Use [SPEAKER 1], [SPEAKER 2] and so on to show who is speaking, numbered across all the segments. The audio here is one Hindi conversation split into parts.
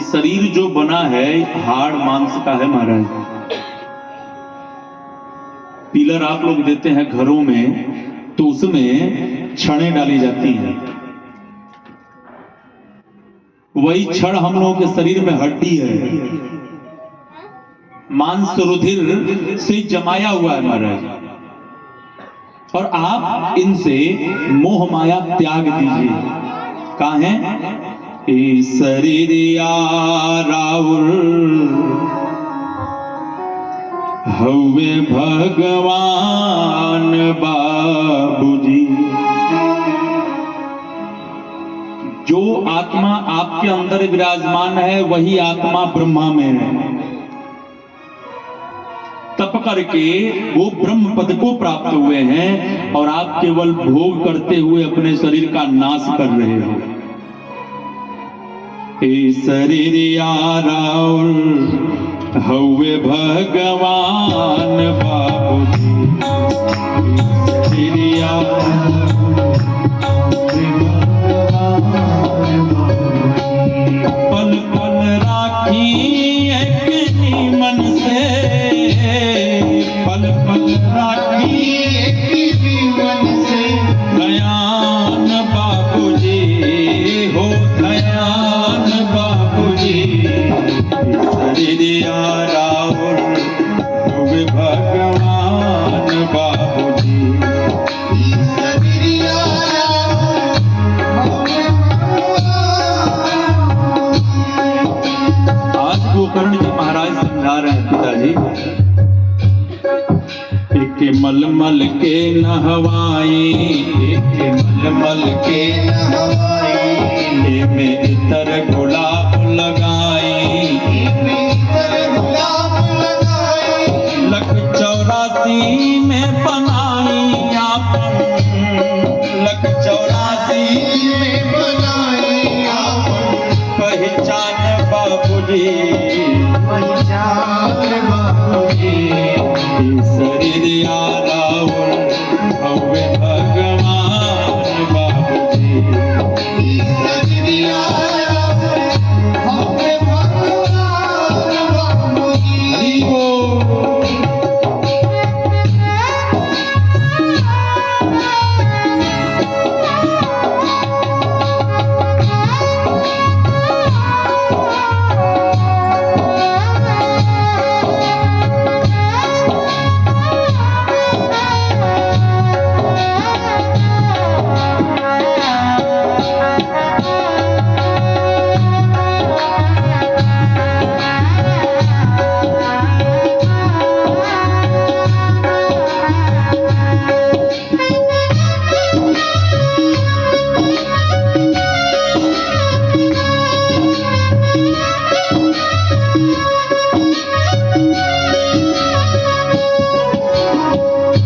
[SPEAKER 1] इस शरीर जो बना है हाड़ मांस का है महाराज। पिलर आप लोग देते हैं घरों में तो उसमें छड़ें डाली जाती हैं, वही छड़ हम लोगों के शरीर में हड्डी है, मांस रुधिर से जमाया हुआ है महाराज। और आप इनसे मोह माया त्याग दीजिए। कहाँ है? शरीर राउर हवे भगवान बाबूजी। जो आत्मा आपके अंदर विराजमान है वही आत्मा ब्रह्मा में है। तप करके वो ब्रह्म पद को प्राप्त हुए हैं और आप केवल भोग करते हुए अपने शरीर का नाश कर रहे हो। ए शरीर राउर हवे भगवान बाबूजी। पल पल राखी एक मन से, पल पल राखी एक मन से। दयान बाबूजी हो दयान बाबूजी। शरीर राउर हवे भगवान बाबूजी। आज गोकर्ण जी महाराज समझा रहे हैं पिताजी। एक मलमल के नहवाई, एक मलमल के नहवाई। में इतर गुलाब लगाई, लख 84 में बनाई आपन, लख 84 में बनाई आपन। पहचान बाबूजी, पहचान बाबूजी। शरीर राउर हवे भगवान बाबूजी। शरीर राउर हवे भगवान बाबूजी। हरि बोल।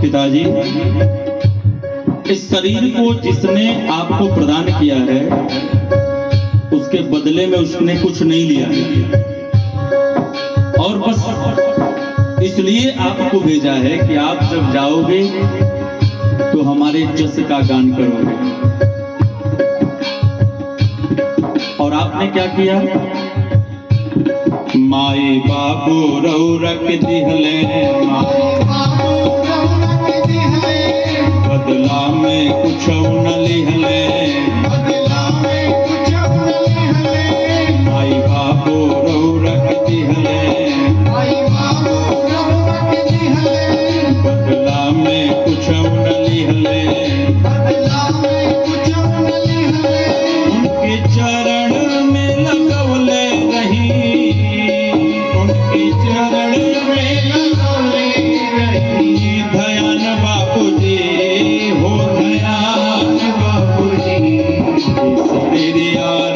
[SPEAKER 1] पिताजी, इस शरीर को जिसने आपको प्रदान किया है उसके बदले में उसने कुछ नहीं लिया और बस इसलिए आपको भेजा है कि आप जब जाओगे तो हमारे जस का गान करोगे। और आपने क्या किया? माए बाबू रौरक दिहले, माए बाबू रौरक दिहले। बदला में कुछ न लिहले, बदला में कुछ न लिहले। माए बाबू रौरक दिहले, माए बाबू रौरक दिहले। बदला में कुछ न लिहले, बदला में कुछ न लिहले। उनके चरण में लगवले रही, उनके चरण में लगवले रही। दयान बाबूजी हो दयान बाबूजी। शरीर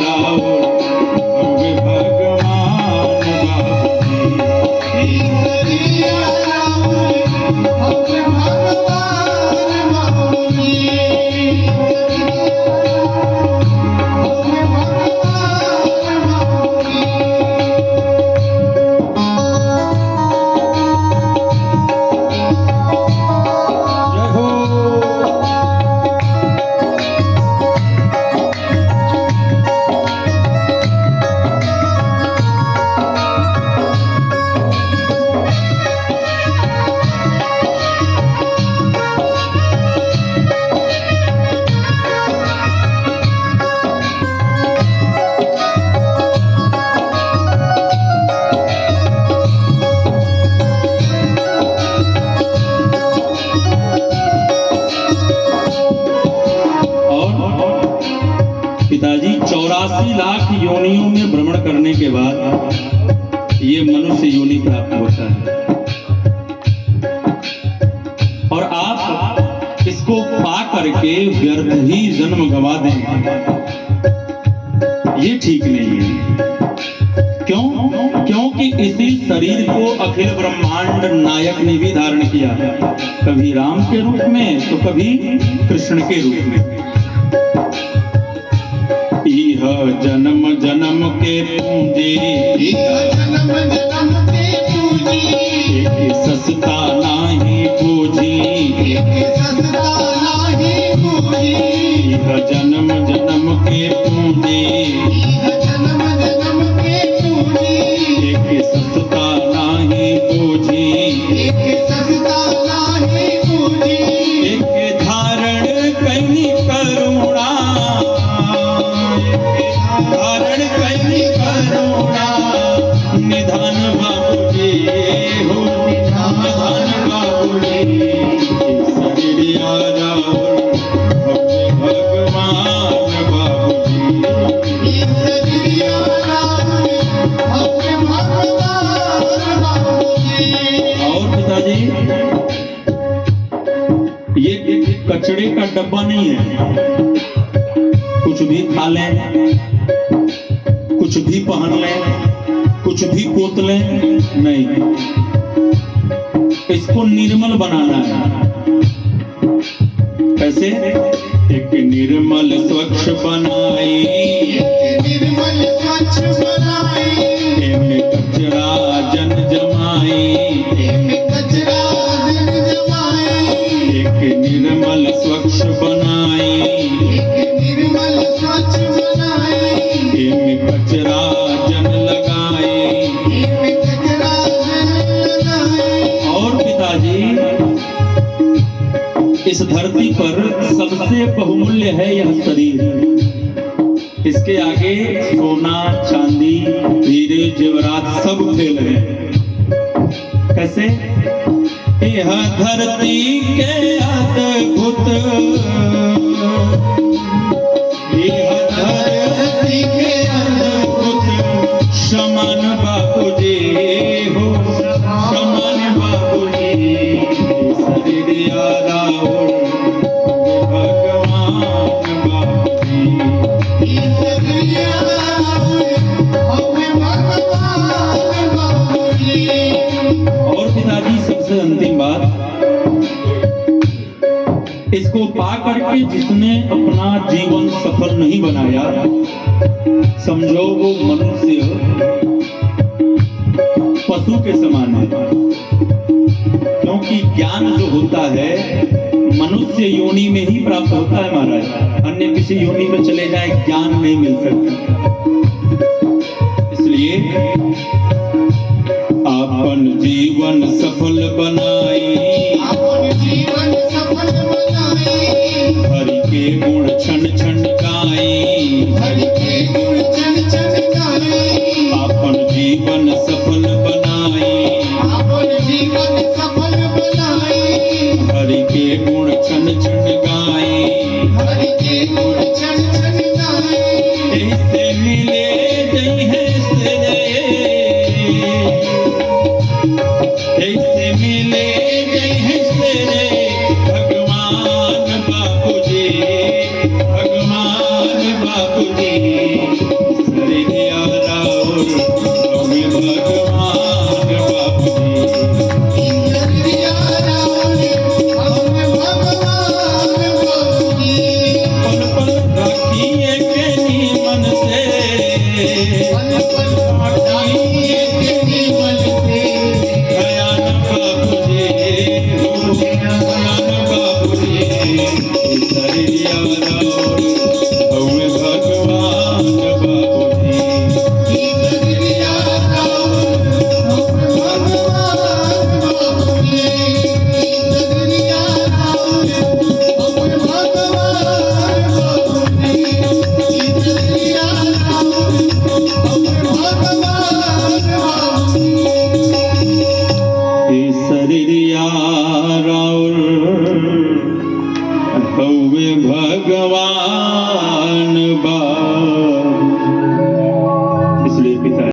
[SPEAKER 1] राउर हवे भगवान बाबूजी। शरीर राउर हवे भगवान बाबूजी। हवे भगवान बाबूजी। जय हो। पिताजी 84 लाख योनियों में भ्रमण करने के बाद ये मनुष्य योनि प्राप्त होता है, और आप इसको पा करके व्यर्थ ही जन्म गवा देंगे, ये ठीक नहीं है। क्यों? क्योंकि इसी शरीर को अखिल ब्रह्मांड नायक ने भी धारण किया, कभी राम के रूप में तो कभी कृष्ण के रूप में। यह जन्म जन्म के पूंजी, एक सस्ता नाही पूजी, यह जन्म जन्म के पूंजी, एक सस्ता नाही पूजी, एक धारण कैनी करुणा, धारण कैनी करुणा, निधान बाबूजी हो, निधान बाबूजी, सरिया रावण भगवान बाबूजी, सरिया रावण भगवान। और पिताजी ये कचड़े का डब्बा नहीं है, कुछ भी खा लें, कुछ भी पहन लें, कुछ भी पोत लें, नहीं, इसको निर्मल बनाना है। कैसे? एक निर्मल स्वच्छ बनाई, निर्मल स्वच्छ बनाई, एमे कचरा जन जमाई, एमे कचरा जन जमाई, एक निर्मल स्वच्छ बनाई, एक निर्मल स्वच्छ बनाई, एमे कचरा जन लगाए, एमे कचरा जन लगाए। और पिताजी इस धरती पर सबसे बहुमूल्य है यह शरीर, इसके आगे सोना चांदी हीरे जेवरात सब फेल है। कैसे? यह धरती के अद्भुत, यह धरती के अद्भुत समान बाबूजी हो, समान बाबूजी, सरिया रावण भगवान बाबूजी, सरिया रावण भगवान बाबूजी। और पिताजी सबसे अंतिम बात, इसको पा करके जिसने अपना जीवन सफल नहीं बनाया, समझो वो मनुष्य पशु के समान है। क्योंकि ज्ञान जो होता है मनुष्य योनि में ही प्राप्त होता है महाराज, अन्य किसी योनि में चले जाए ज्ञान नहीं मिल सकता। इसलिए अपन जीवन सफल बनाई, अपन जीवन सफल बनाई, हरि के गुण क्षण क्षण गाई, हरि के गुण क्षण क्षण गाई, अपन जीवन सफल बनाई, अपन जीवन सफल बनाई, हरि के गुण क्षण क्षण गाई, हरि के गुण क्षण क्षण गाई। ऐसे मिले जय है से, ऐसे मिले जय है से भगवान बाबूजी, भगवान बाबूजी।